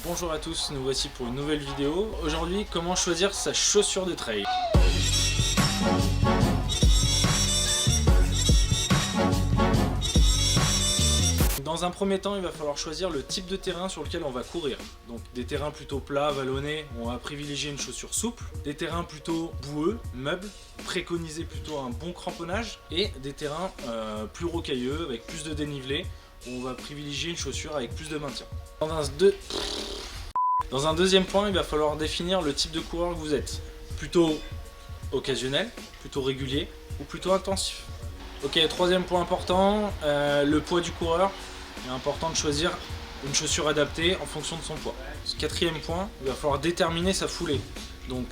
Bonjour à tous, nous voici pour une nouvelle vidéo. Aujourd'hui, comment choisir sa chaussure de trail. Dans un premier temps, il va falloir choisir le type de terrain sur lequel on va courir. Donc des terrains plutôt plats, vallonnés, on va privilégier une chaussure souple. Des terrains plutôt boueux, meubles, préconiser plutôt un bon cramponnage. Et des terrains plus rocailleux, avec plus de dénivelé, où on va privilégier une chaussure avec plus de maintien. Dans un deuxième point, il va falloir définir le type de coureur que vous êtes. Plutôt occasionnel, plutôt régulier ou plutôt intensif. Ok, troisième point important, le poids du coureur. Il est important de choisir une chaussure adaptée en fonction de son poids. Quatrième point, il va falloir déterminer sa foulée. Donc,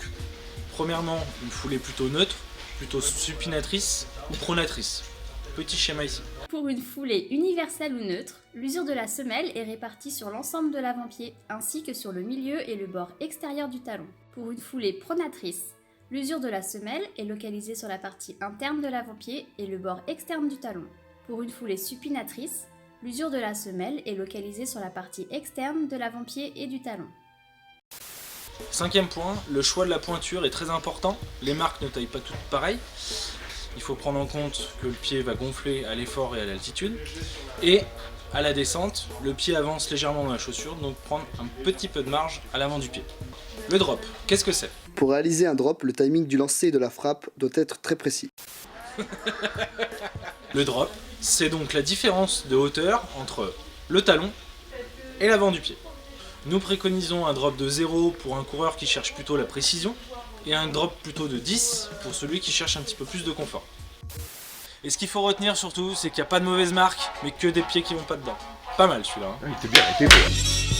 premièrement, une foulée plutôt neutre, plutôt supinatrice ou pronatrice. Petit schéma ici. Pour une foulée universelle ou neutre, l'usure de la semelle est répartie sur l'ensemble de l'avant-pied, ainsi que sur le milieu et le bord extérieur du talon. Pour une foulée pronatrice, l'usure de la semelle est localisée sur la partie interne de l'avant-pied et le bord externe du talon. Pour une foulée supinatrice, l'usure de la semelle est localisée sur la partie externe de l'avant-pied et du talon. Cinquième point, le choix de la pointure est très important. Les marques ne taillent pas toutes pareilles. Il faut prendre en compte que le pied va gonfler à l'effort et à l'altitude. Et à la descente, le pied avance légèrement dans la chaussure, donc prendre un petit peu de marge à l'avant du pied. Le drop, qu'est-ce que c'est? Pour réaliser un drop, le timing du lancer et de la frappe doit être très précis. Le drop, c'est donc la différence de hauteur entre le talon et l'avant du pied. Nous préconisons un drop de 0 pour un coureur qui cherche plutôt la précision et un drop plutôt de 10 pour celui qui cherche un petit peu plus de confort. Et ce qu'il faut retenir surtout, c'est qu'il n'y a pas de mauvaise marque, mais que des pieds qui vont pas dedans. Pas mal celui-là. Hein. Il était bien, il était bien.